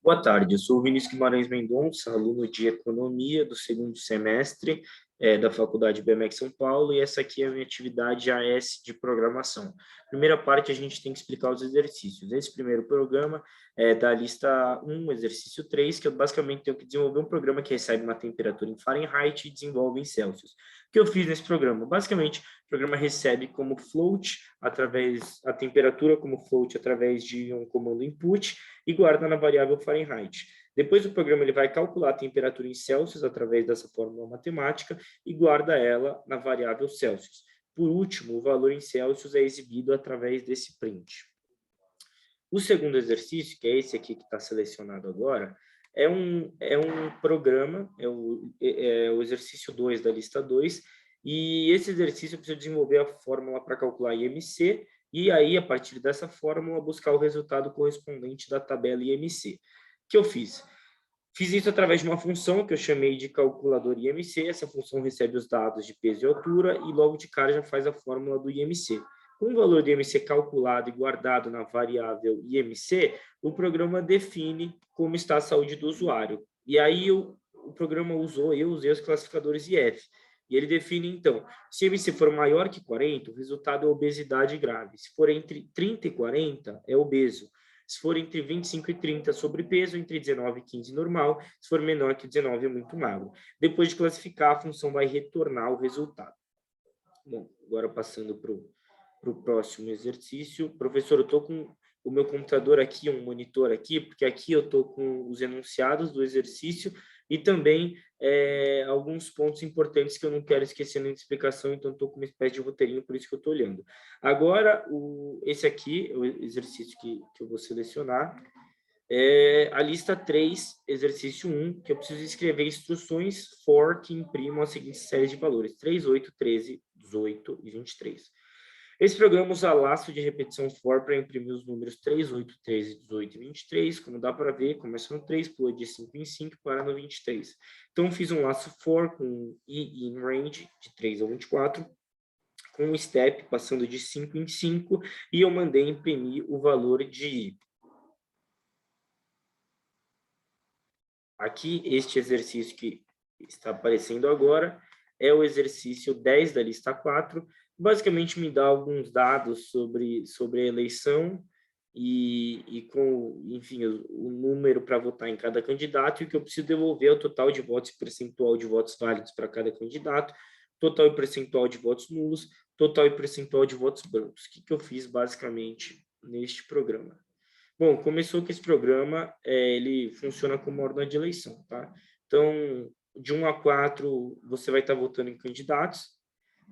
Boa tarde, eu sou o Vinícius Guimarães Mendonça, aluno de Economia do segundo semestre da Faculdade BMEC São Paulo, e essa aqui é a minha atividade AS de Programação. Primeira parte, a gente tem que explicar os exercícios. Esse primeiro programa é da lista 1, exercício 3, que eu basicamente tenho que desenvolver um programa que recebe uma temperatura em Fahrenheit e desenvolve em Celsius. O que eu fiz nesse programa? Basicamente, o programa recebe como float, a temperatura como float através de um comando input, e guarda na variável Fahrenheit. Depois o programa ele vai calcular a temperatura em Celsius através dessa fórmula matemática e guarda ela na variável Celsius. Por último, o valor em Celsius é exibido através desse print. O segundo exercício, que é esse aqui que está selecionado agora, é um programa, é o exercício 2 da lista 2, e esse exercício eu preciso desenvolver a fórmula para calcular IMC, e aí, a partir dessa fórmula, buscar o resultado correspondente da tabela IMC. O que eu fiz? Fiz isso através de uma função que eu chamei de calculador IMC. Essa função recebe os dados de peso e altura e logo de cara já faz a fórmula do IMC. Com o valor do IMC calculado e guardado na variável IMC, o programa define como está a saúde do usuário. E aí o programa eu usei os classificadores IF. E ele define, então, se o IMC for maior que 40, o resultado é obesidade grave. Se for entre 30 e 40, é obeso. Se for entre 25 e 30, sobrepeso, entre 19 e 15, normal. Se for menor que 19, é muito magro. Depois de classificar, a função vai retornar o resultado. Bom, agora passando para o próximo exercício. Professor, eu estou com o meu computador aqui, um monitor aqui, porque aqui eu estou com os enunciados do exercício e também alguns pontos importantes que eu não quero esquecer na explicação, então estou com uma espécie de roteirinho, por isso que eu estou olhando. Agora, esse aqui é o exercício que eu vou selecionar. A lista 3, exercício 1, que eu preciso escrever instruções for que imprimam a seguinte série de valores: 3, 8, 13, 18 e 23. Esse programa usa laço de repetição for para imprimir os números 3, 8, 13, 18 e 23. Como dá para ver, começa no 3, pula de 5 em 5 para no 23. Então, fiz um laço for com i in range de 3 a 24, com um step passando de 5 em 5, e eu mandei imprimir o valor de i. Aqui, este exercício que está aparecendo agora é o exercício 10 da lista 4. Basicamente, me dá alguns dados sobre a eleição e com, enfim, o número para votar em cada candidato, e o que eu preciso devolver é o total de votos e percentual de votos válidos para cada candidato, total e percentual de votos nulos, total e percentual de votos brancos. O que eu fiz, basicamente, neste programa? Bom, começou que esse programa ele funciona como ordem de eleição, tá? Então, de 1 a 4, você vai estar votando em candidatos,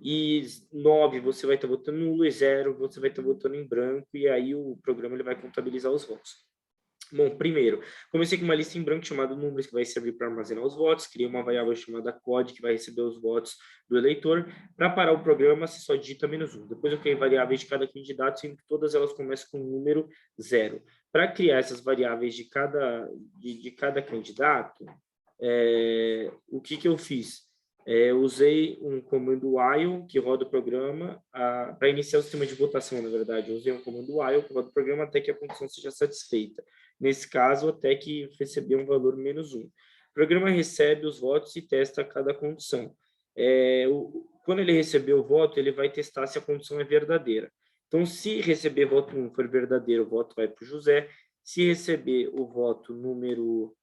e 9 você vai estar votando nulo, e 0 você vai estar votando em branco, e aí o programa ele vai contabilizar os votos. Bom, primeiro, comecei com uma lista em branco chamada números, que vai servir para armazenar os votos. Criei uma variável chamada code, que vai receber os votos do eleitor. Para parar o programa, você só digita -1. Depois eu criei variáveis de cada candidato, sendo que todas elas começam com o número 0. Para criar essas variáveis de cada candidato, o que eu fiz? Eu usei um comando while, que roda o programa, para iniciar o sistema de votação, na verdade. Eu usei um comando while, que roda o programa até que a condição seja satisfeita. Nesse caso, até que receber um valor -1. O programa recebe os votos e testa cada condição. Quando ele receber o voto, ele vai testar se a condição é verdadeira. Então, se receber voto 1 for verdadeiro, o voto vai para o José. Se receber o voto número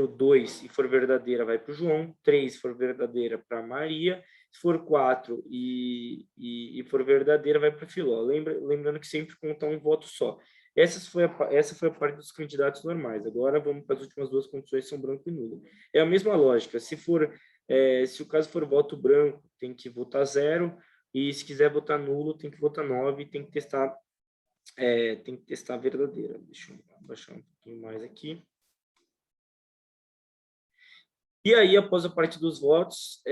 2 e for verdadeira, vai para o João. 3, se for verdadeira, para a Maria. Se for 4 e for verdadeira, vai para o Filó. Lembrando que sempre conta um voto só. Essa foi a parte dos candidatos normais. Agora vamos para as últimas duas condições, que são branco e nulo. É a mesma lógica. Se o caso for voto branco, tem que votar 0, e se quiser votar nulo, tem que votar 9, tem que testar a verdadeira. Deixa eu baixar um pouquinho mais aqui. E aí, após a parte dos votos,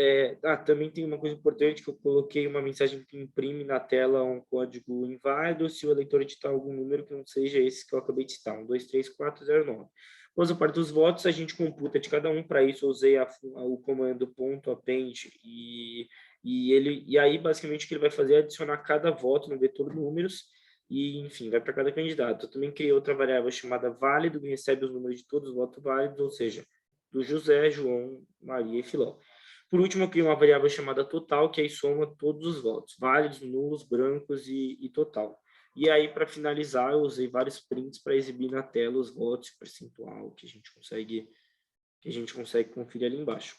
também tem uma coisa importante, que eu coloquei uma mensagem que imprime na tela um código inválido se o eleitor digitar algum número que não seja esse que eu acabei de citar, 1234409. Após a parte dos votos, a gente computa de cada um. Para isso, eu usei o comando .append, e aí, basicamente, o que ele vai fazer é adicionar cada voto no vetor números, e, enfim, vai para cada candidato. Eu também criei outra variável chamada válido, que recebe os números de todos os votos válidos, ou seja, do José, João, Maria e Filó. Por último, eu criei uma variável chamada total, que aí soma todos os votos, válidos, nulos, brancos e total. E aí, para finalizar, eu usei vários prints para exibir na tela os votos, percentual, que a gente consegue conferir ali embaixo.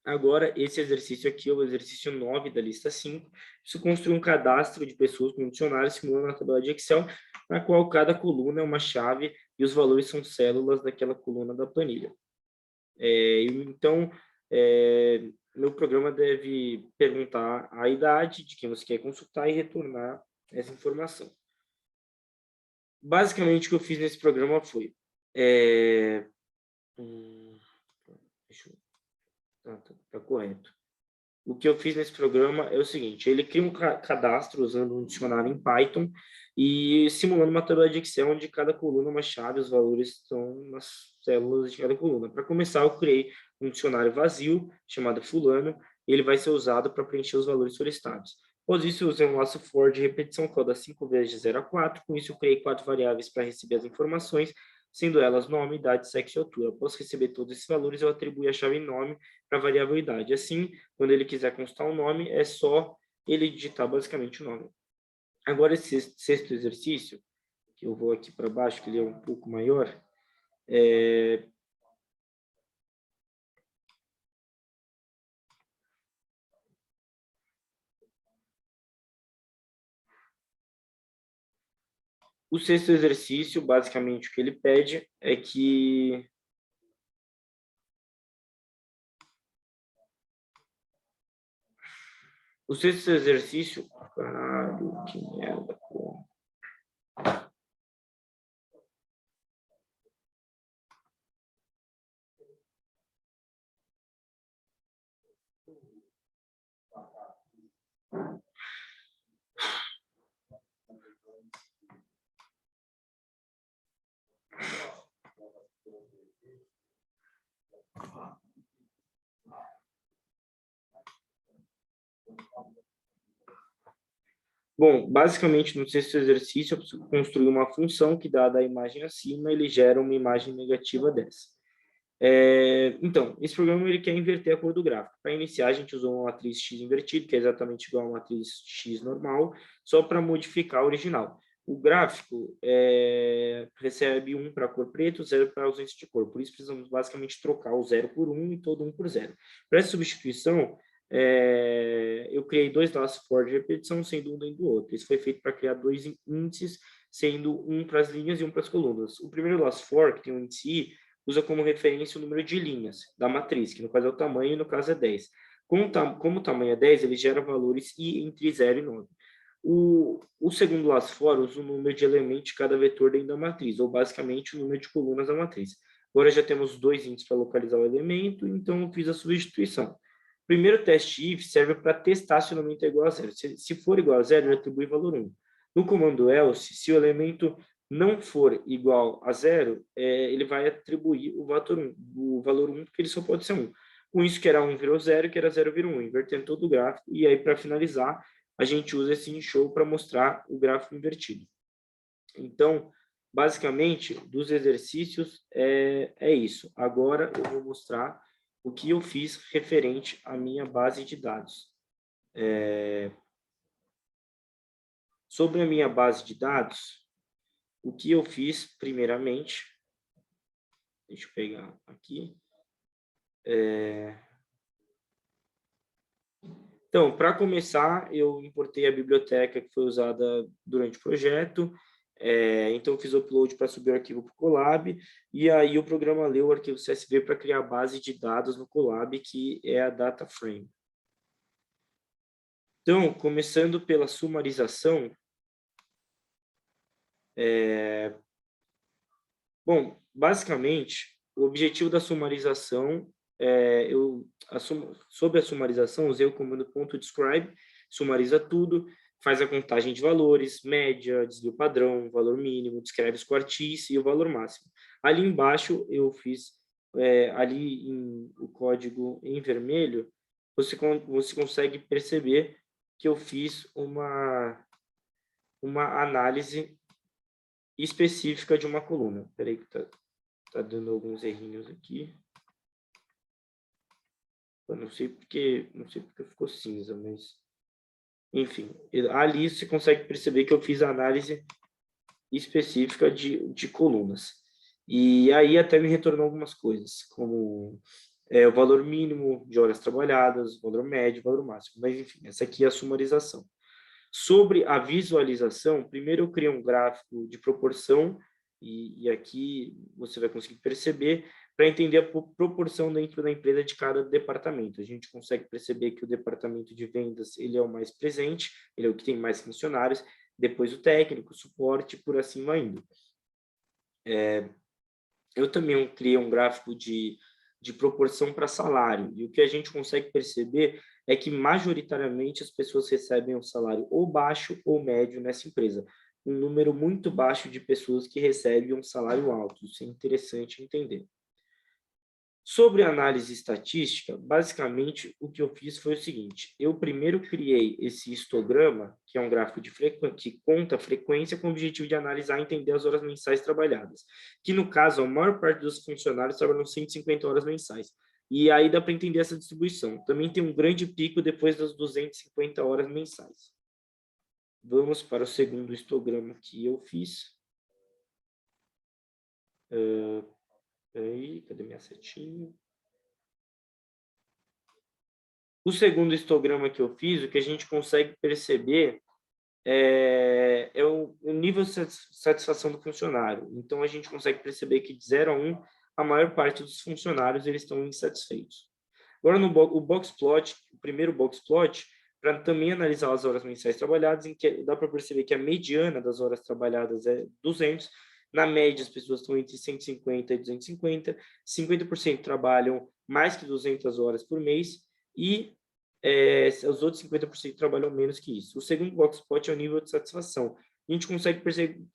Agora, esse exercício aqui é o exercício 9 da lista 5. Isso construi um cadastro de pessoas com dicionário simulando a tabela de Excel, na qual cada coluna é uma chave e os valores são células daquela coluna da planilha. Então, meu programa deve perguntar a idade de quem você quer consultar e retornar essa informação. Basicamente, o que eu fiz nesse programa foi... Tá correto. O que eu fiz nesse programa é o seguinte, ele cria um cadastro usando um dicionário em Python e simulando uma tabela de Excel onde cada coluna é uma chave, os valores estão nas células de cada coluna. Para começar, eu criei um dicionário vazio, chamado fulano, e ele vai ser usado para preencher os valores solicitados. Após isso, eu usei um laço for de repetição que roda 5 vezes de 0 a 4. Com isso, eu criei 4 variáveis para receber as informações, sendo elas nome, idade, sexo e altura. Após receber todos esses valores, eu atribuo a chave nome para a variável idade. Assim, quando ele quiser constar um nome, é só ele digitar basicamente o nome. Agora, esse sexto exercício, que eu vou aqui para baixo, que ele é um pouco maior, o sexto exercício, basicamente, o que ele pede é que... O sexto exercício... Caralho, que merda, pô. Bom, basicamente, no sexto exercício, eu preciso construir uma função que, dada a imagem acima, ele gera uma imagem negativa dessa. Então, esse programa ele quer inverter a cor do gráfico. Para iniciar, a gente usou uma matriz X invertida, que é exatamente igual a uma matriz X normal, só para modificar a original. O gráfico recebe 1 para a cor preta, 0 para a ausência de cor. Por isso, precisamos basicamente trocar o 0 por 1 e todo 1 por 0. Para essa substituição, eu criei 2 laços for de repetição, sendo um dentro do outro. Isso foi feito para criar 2 índices, sendo um para as linhas e um para as colunas. O primeiro laço for, que tem o índice I, usa como referência o número de linhas da matriz, que no caso é o tamanho e no caso é 10. Como o tamanho é 10, ele gera valores I entre 0 e 9. O segundo laço for usa o número de elementos de cada vetor dentro da matriz, ou basicamente o número de colunas da matriz. Agora já temos 2 índices para localizar o elemento, então eu fiz a substituição. O primeiro teste if serve para testar se o elemento é igual a 0. Se for igual a 0, ele atribui valor 1. No comando else, se o elemento não for igual a 0, ele vai atribuir o valor 1, porque ele só pode ser 1. Com isso, que era 1 virou 0, que era 0 virou 1, invertendo todo o gráfico. E aí, para finalizar, a gente usa esse show para mostrar o gráfico invertido. Então, basicamente, dos exercícios é isso. Agora eu vou mostrar o que eu fiz referente à minha base de dados. Sobre a minha base de dados, o que eu fiz primeiramente, deixa eu pegar aqui. Então, para começar, eu importei a biblioteca que foi usada durante o projeto. Então, eu fiz o upload para subir o arquivo para o Colab, e aí o programa leu o arquivo CSV para criar a base de dados no Colab, que é a data frame. Então, começando pela sumarização, bom, basicamente, o objetivo da sumarização, sobre a sumarização, usei o comando .describe, sumariza tudo, faz a contagem de valores, média, desvio padrão, valor mínimo, descreve os quartis e o valor máximo. Ali embaixo, eu fiz, o código em vermelho, você consegue perceber que eu fiz uma análise específica de uma coluna. Espera aí que tá dando alguns errinhos aqui. Eu não sei porque ficou cinza, mas enfim, ali você consegue perceber que eu fiz a análise específica de colunas. E aí até me retornou algumas coisas, como o valor mínimo de horas trabalhadas, o valor médio, o valor máximo. Mas, enfim, essa aqui é a sumarização. Sobre a visualização, primeiro eu criei um gráfico de proporção, e aqui você vai conseguir perceber, para entender a proporção dentro da empresa de cada departamento. A gente consegue perceber que o departamento de vendas ele é o mais presente, ele é o que tem mais funcionários, depois o técnico, o suporte, por assim vai indo. Eu também criei um gráfico de proporção para salário, e o que a gente consegue perceber é que, majoritariamente, as pessoas recebem um salário ou baixo ou médio nessa empresa. Um número muito baixo de pessoas que recebem um salário alto. Isso é interessante entender. Sobre análise estatística, basicamente, o que eu fiz foi o seguinte. Eu primeiro criei esse histograma, que é um gráfico que conta a frequência com o objetivo de analisar e entender as horas mensais trabalhadas. Que, no caso, a maior parte dos funcionários trabalham 150 horas mensais. E aí dá para entender essa distribuição. Também tem um grande pico depois das 250 horas mensais. Vamos para o segundo histograma que eu fiz. Aí, cadê minha setinha? O segundo histograma que eu fiz, o que a gente consegue perceber é o nível de satisfação do funcionário. Então, a gente consegue perceber que de 0 a 1, a maior parte dos funcionários eles estão insatisfeitos. Agora, o boxplot, o primeiro boxplot, para também analisar as horas mensais trabalhadas, em que dá para perceber que a mediana das horas trabalhadas é 200, na média as pessoas estão entre 150 e 250, 50% trabalham mais que 200 horas por mês e os outros 50% trabalham menos que isso. O segundo boxplot é o nível de satisfação. A gente consegue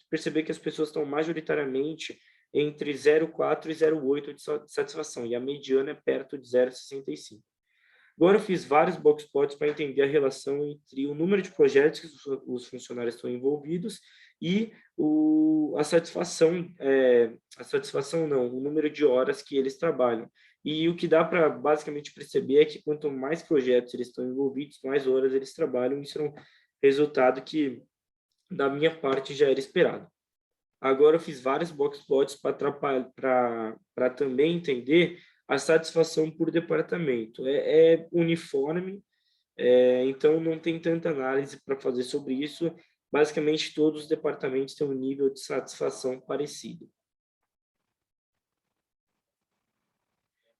perceber que as pessoas estão majoritariamente entre 0,4 e 0,8 de satisfação, e a mediana é perto de 0,65. Agora eu fiz vários boxplots para entender a relação entre o número de projetos que os funcionários estão envolvidos e a satisfação não, o número de horas que eles trabalham. E o que dá para basicamente perceber é que quanto mais projetos eles estão envolvidos, mais horas eles trabalham. Isso é um resultado que, da minha parte, já era esperado. Agora eu fiz vários boxplots para também entender a satisfação por departamento. É uniforme, então não tem tanta análise para fazer sobre isso. Basicamente, todos os departamentos têm um nível de satisfação parecido.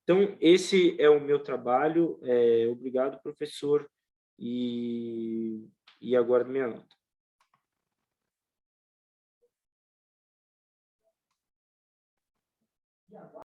Então, esse é o meu trabalho. Obrigado, professor. E agora minha nota.